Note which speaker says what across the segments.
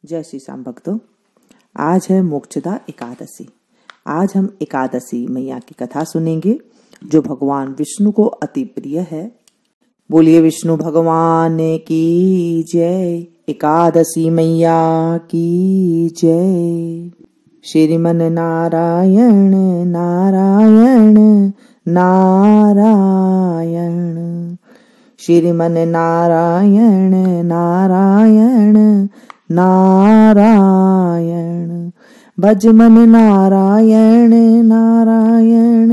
Speaker 1: जय श्री श्याम भक्तों। आज है मोक्षदा एकादशी। आज हम एकादशी मैया की कथा सुनेंगे जो भगवान विष्णु को अति प्रिय है। बोलिए विष्णु भगवान की जय, एकादशी मैया की जय। श्रीमन नारायण नारायण नारायण, श्रीमन नारायण नारायण नारायण, भज मन नारायण नारायण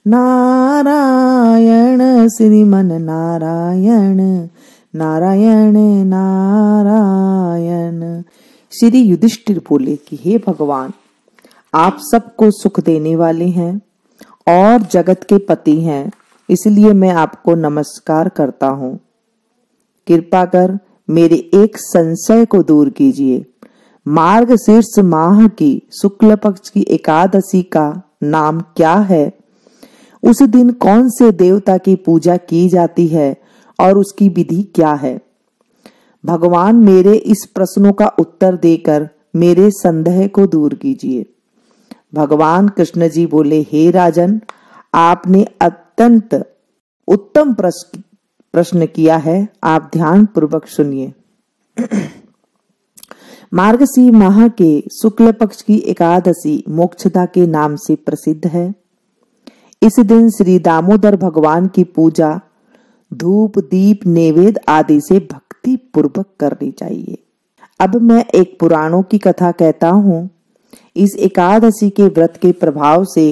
Speaker 1: नारायण, श्रीमन नारायण नारायण नारायण। श्री युधिष्ठिर बोले कि हे भगवान, आप सबको सुख देने वाले हैं और जगत के पति हैं, इसलिए मैं आपको नमस्कार करता हूँ। कृपा कर मेरे एक संशय को दूर कीजिए। मार्गशीर्ष माह की शुक्ल पक्ष की एकादशी का नाम क्या है? उस दिन कौन से देवता की पूजा की जाती है और उसकी विधि क्या है? भगवान मेरे इस प्रश्नों का उत्तर देकर मेरे संदेह को दूर कीजिए। भगवान कृष्ण जी बोले, हे राजन, आपने अत्यंत उत्तम प्रश्न किया है, आप ध्यान पूर्वक सुनिए। मार्गशीर्ष माह के शुक्ल पक्ष की एकादशी मोक्षदा के नाम से प्रसिद्ध है। इस दिन श्री दामोदर भगवान की पूजा धूप दीप नैवेद्य आदि से भक्ति पूर्वक करनी चाहिए। अब मैं एक पुराणों की कथा कहता हूँ। इस एकादशी के व्रत के प्रभाव से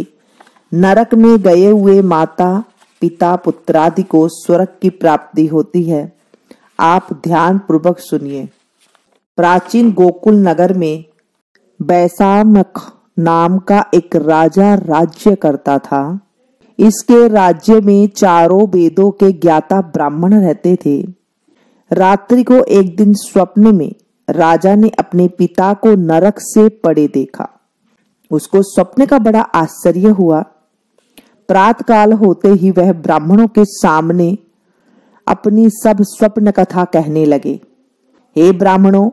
Speaker 1: नरक में गए हुए माता पिता पुत्रादि को स्वर्ग की प्राप्ति होती है। आप ध्यान पूर्वक सुनिए। प्राचीन गोकुल नगर में बैसामख नाम का एक राजा राज्य करता था। इसके राज्य में चारों वेदों के ज्ञाता ब्राह्मण रहते थे। रात्रि को एक दिन स्वप्न में राजा ने अपने पिता को नरक से पड़े देखा। उसको स्वप्न का बड़ा आश्चर्य हुआ। प्रातः काल होते ही वह ब्राह्मणों के सामने अपनी सब स्वप्न कथा कहने लगे। हे ब्राह्मणों,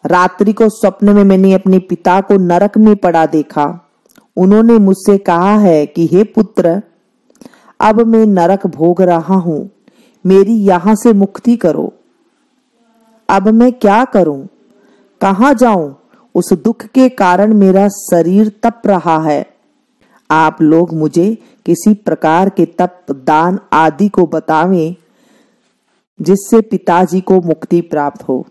Speaker 1: रात्रि को स्वप्न में मैंने अपने पिता को नरक में पड़ा देखा। उन्होंने मुझसे कहा है कि हे पुत्र, अब मैं नरक भोग रहा हूं, मेरी यहां से मुक्ति करो। अब मैं क्या करूं, कहां जाऊं? उस दुख के कारण मेरा शरीर तप रहा है। आप लोग मुझे किसी प्रकार के तप दान आदि को बतावें जिससे पिताजी को मुक्ति प्राप्त हो।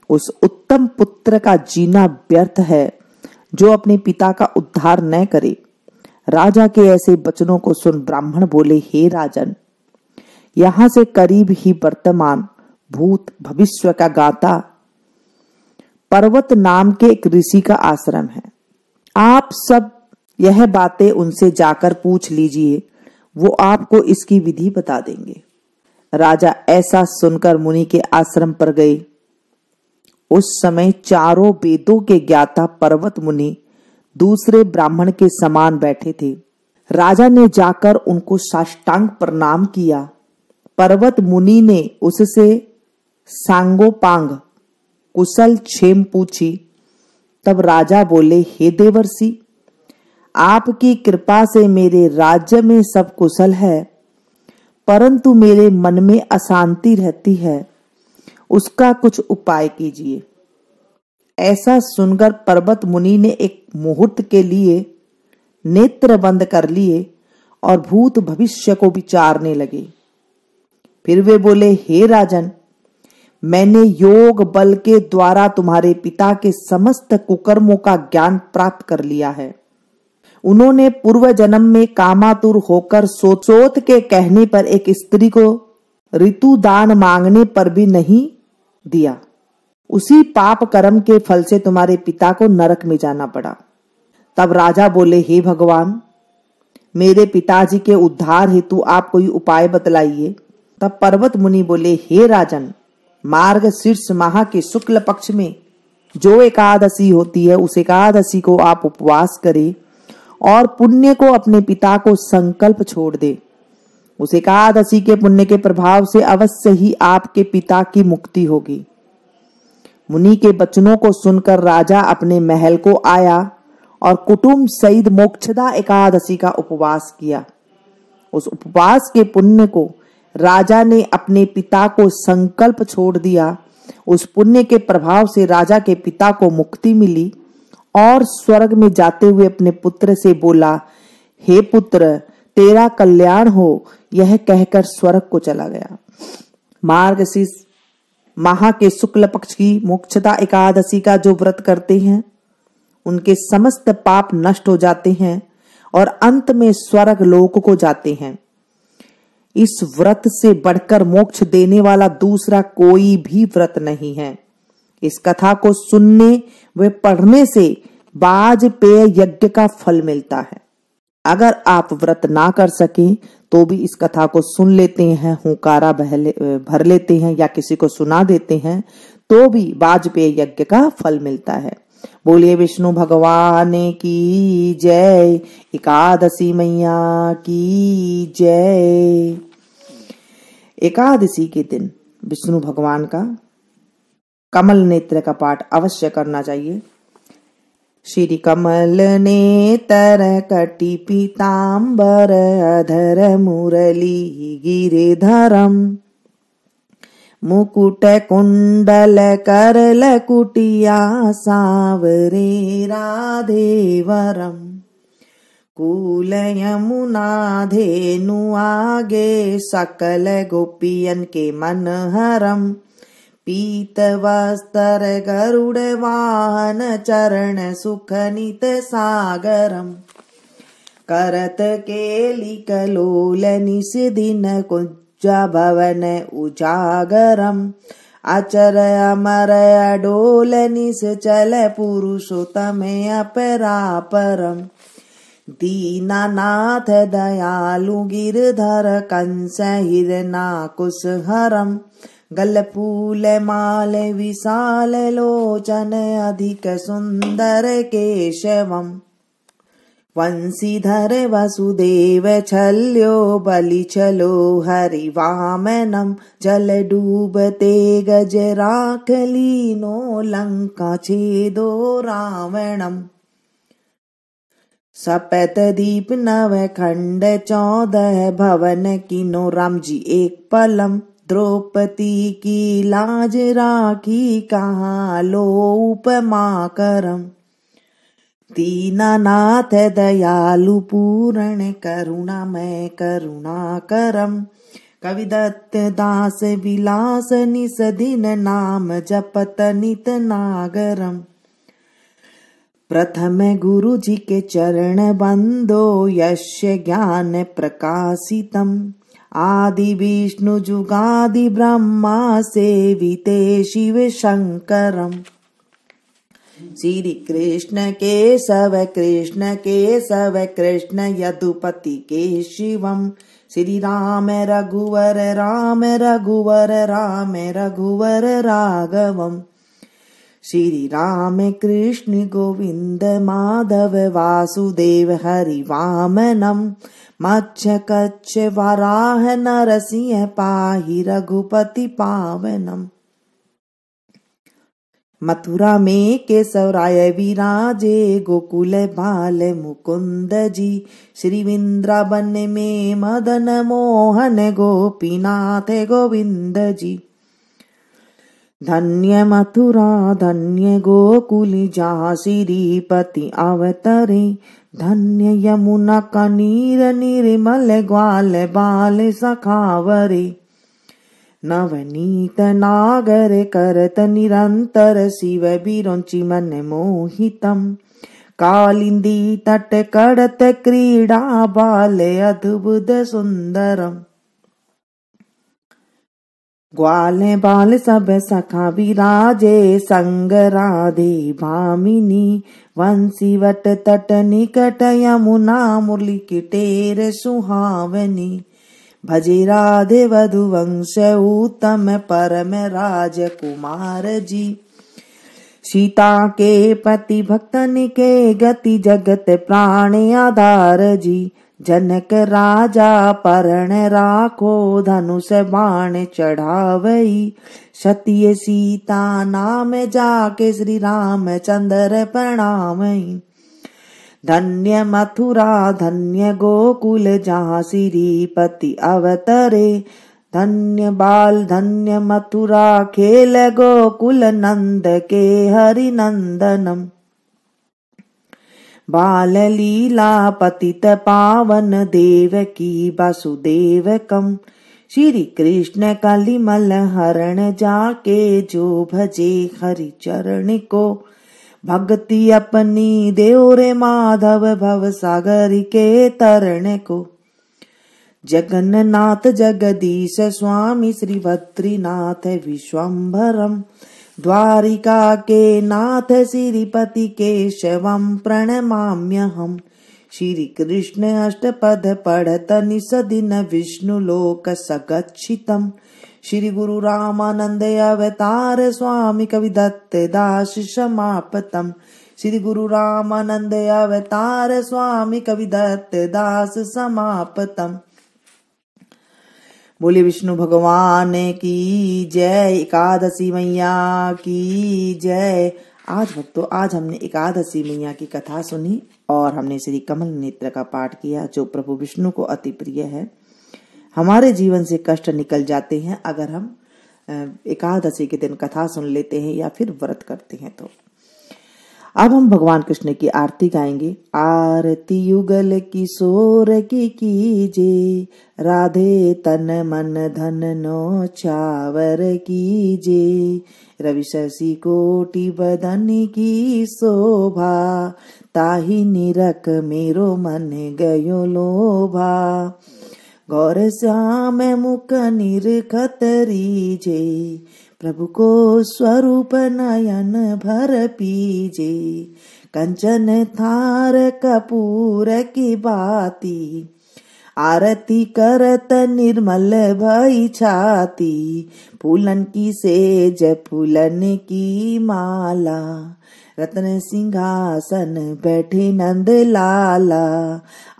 Speaker 1: उस उत्तम पुत्र का जीना व्यर्थ है जो अपने पिता का उद्धार न करे। राजा के ऐसे वचनों को सुन ब्राह्मण बोले, हे राजन, यहां से करीब ही वर्तमान भूत भविष्य का गाता पर्वत नाम के एक ऋषि का आश्रम है। आप सब यह बातें उनसे जाकर पूछ लीजिए, वो आपको इसकी विधि बता देंगे। राजा ऐसा सुनकर मुनि के आश्रम पर गए। उस समय चारों वेदों के ज्ञाता पर्वत मुनि दूसरे ब्राह्मण के समान बैठे थे। राजा ने जाकर उनको साष्टांग प्रणाम किया। पर्वत मुनि ने उससे सांगोपांग कुशल क्षेम पूछी। तब राजा बोले, हे देवर्षि, आपकी कृपा से मेरे राज्य में सब कुशल है, परंतु मेरे मन में अशांति रहती है, उसका कुछ उपाय कीजिए। ऐसा सुनकर पर्वत मुनि ने एक मुहूर्त के लिए नेत्र बंद कर लिए और भूत भविष्य को विचारने लगे। फिर वे बोले, हे राजन, मैंने योग बल के द्वारा तुम्हारे पिता के समस्त कुकर्मों का ज्ञान प्राप्त कर लिया है। उन्होंने पूर्व जन्म में कामातुर होकर सोच के कहने पर एक स्त्री को ऋतु दान मांगने पर भी नहीं दिया। उसी पाप कर्म के फल से तुम्हारे पिता को नरक में जाना पड़ा। तब राजा बोले, हे भगवान, मेरे पिताजी के उद्धार हेतु आप कोई उपाय बतलाइए। तब पर्वत मुनि बोले, हे राजन, मार्गशीर्ष माह के शुक्ल पक्ष में जो एकादशी होती है, उस एकादशी को आप उपवास करें और पुण्य को अपने पिता को संकल्प छोड़ दे। उस एकादशी के पुण्य के प्रभाव से अवश्य ही आपके पिता की मुक्ति होगी। मुनि के वचनों को सुनकर राजा अपने महल को आया और कुटुंब सहित मोक्षदा एकादशी का उपवास किया। उस उपवास के पुण्य को राजा ने अपने पिता को संकल्प छोड़ दिया। उस पुण्य के प्रभाव से राजा के पिता को मुक्ति मिली और स्वर्ग में जाते हुए अपने पुत्र से बोला, हे पुत्र, तेरा कल्याण हो। यह कहकर स्वर्ग को चला गया। मार्गशीर्ष माह के शुक्ल पक्ष की मोक्षदा एकादशी का जो व्रत करते हैं उनके समस्त पाप नष्ट हो जाते हैं और अंत में स्वर्ग लोक को जाते हैं। इस व्रत से बढ़कर मोक्ष देने वाला दूसरा कोई भी व्रत नहीं है। इस कथा को सुनने व पढ़ने से वाजपेय यज्ञ का फल मिलता है। अगर आप व्रत ना कर सके तो भी इस कथा को सुन लेते हैं, हुंकारा भर लेते हैं या किसी को सुना देते हैं तो भी वाजपेय यज्ञ का फल मिलता है। बोलिए विष्णु भगवान की जय, एकादशी मैया की जय। एकादशी के दिन विष्णु भगवान का कमल नेत्र का पाठ अवश्य करना चाहिए। श्री कमल नेतर कटि पीतांबर अधर मुरली गिरिधरम मुकुट कुंडल करल कुटिया सावरे राधेवरम कूल यमुना धेनु आगे सकल गोपियन के मनहरम पीत वस्त्र गरुड़ वाहन चरण सुख नित सागरम करत केली कलोल निस दिन कुंज भवन उजागरम अचर अमर अडोल निस चल पुरुषोत्तम अपरापरम दीनानाथ दयालु गिरधर कंस हिरनाकुश हरम गलफूल माल विशाल लोचन अधिक सुंदर केशवम वंशीधर वसुदेव छल्यो बलि छलो हरि वामनम जल डूबते गज राख लीनो लंका छेदो रावणम सपत दीप नव खंड 14 भवन किनो राम जी एक पलम द्रौपदी की लाज राखी कहाँ लो उपमा करम दीनानाथ दयालु पूर्ण करुणामय करुणा करम कविदत्त दास विलास निस दिन नाम जपत नित नागरम प्रथम गुरु जी के चरण बंदो यस्य ज्ञान प्रकाशितम आदि विष्णु जुगादि ब्रह्मा सेविते शिव शंकरम श्री कृष्ण केशव कृष्ण यदुपति के शिवम श्री राम रघुवर राघवम श्री राम कृष्ण गोविंद माधव वासुदेव हरि वामनम मच्छ कच्छ वराह नरसिंह पाहि रघुपति पावनम मथुरा में केशवराय विराजे गोकुल बाल मुकुंद जी श्री वृंदावन में मदन मोहन गोपीनाथ गोविंद जी धन्य मथुरा धन्य गोकुल जहाँ श्रीपति अवतरे धन्य यमुना का नीर निर्मल ग्वाल बाल सखावरे नवनीत नागर करत निरंतर शिव विरोचि मन मोहितम कालिंदी तट करत क्रीड़ा बाल अद्भुत सुंदरम ग्वाल बाल सब सखा विराजे संग राधे भामिनी वंशीवट तट निकट यमुना मुरली किटेर सुहावनी भजे राधे वधुवंश उत्तम परम राजकुमार जी सीता के पति भक्तन के गति जगत प्राण आधार जी जनक राजा परण राखो, धनुष बाण चढ़ावई। सत्य सीता नाम जाके, श्री राम चंद्र प्रणामई। धन्य मथुरा धन्य गोकुल, जहाँ श्रीपति अवतरे। धन्य बाल धन्य मथुरा, खेल गोकुल नंद के हरि नंदनम। बाल लीला पतित पावन, देवकी वसुदेवकम। श्री कृष्ण कलिमल हरण जाके, जो भजे हरि चरण को। भक्ति अपनी देव रे माधव, भव सागर के तरण को। जगन्नाथ जगदीश स्वामी, श्री बद्रीनाथ विश्वम्भरम। द्वारिका के नाथ श्रीपति केशवम, प्रणमाम्यहम्। श्री कृष्ण अष्टपद पढ़त निस दिन, विष्णु लोक सगच्छितम्। श्री गुरु रामानंद अवतार स्वामी, कविदत्त दास समापतम्। श्री गुरु रामानंद अवतार स्वामी, कविदत्त दास समापतम्। बोले विष्णु भगवान की जय, एकादशी मैया की जय। आज भक्तों, आज हमने एकादशी मैया की कथा सुनी और हमने श्री कमल नेत्र का पाठ किया, जो प्रभु विष्णु को अति प्रिय है। हमारे जीवन से कष्ट निकल जाते हैं अगर हम एकादशी के दिन कथा सुन लेते हैं या फिर व्रत करते हैं तो। अब हम भगवान कृष्ण की आरती गाएंगे। आरती युगल किशोर की कीजे, राधे तन मन धन नो चावर कीजे। रवि शशि कोटि बदन की शोभा, ताहि निरख मेरो मन गयो लोभा। गौर श्याम मुख निरखत रीजे, प्रभु को स्वरूप नयन भर पीजे। कंचन थार कपूर की बाती, आरती करत निर्मल भई छाती। फूलन की सेज फूलन की माला, रत्न सिंहासन बैठे नंद लाला।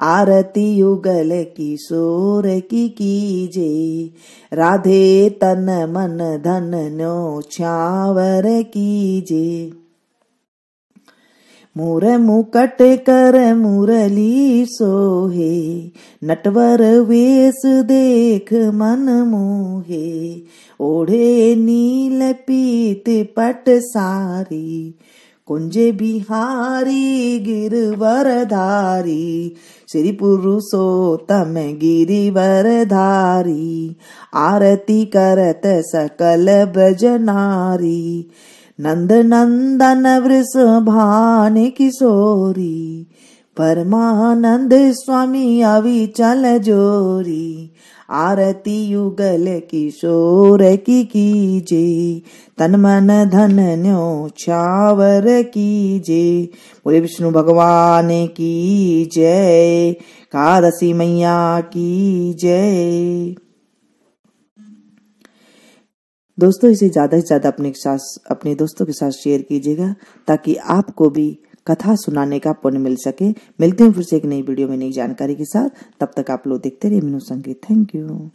Speaker 1: आरती युगल किशोर की कीजे, राधे तन मन धन नो छावर कीजे। मोर मुकट कर मुरली सोहे, नटवर वेश देख मन मोहे। ओढ़े नील पीत पट सारी, कुंजे बिहारी गिरवर धारी। श्री पुरुषोत्तम गिरिवर धारी, आरती करत सकल ब्रज नारी। नंद नंदन वृषभान किशोरी, परमानंद स्वामी अविचल जोरी। आरती युगल किशोर की कीजे, तन मन धन न्यो छावर कीजे। बोले विष्णु भगवान की जय, एकादशी मैया की जय। दोस्तों, इसे ज्यादा से ज्यादा अपने दोस्तों के साथ शेयर कीजिएगा, ताकि आपको भी कथा सुनाने का पुण्य मिल सके। मिलते हैं फिर से एक नई वीडियो में नई जानकारी के साथ। तब तक आप लोग देखते रहिए मीनू संगीत। Thank you.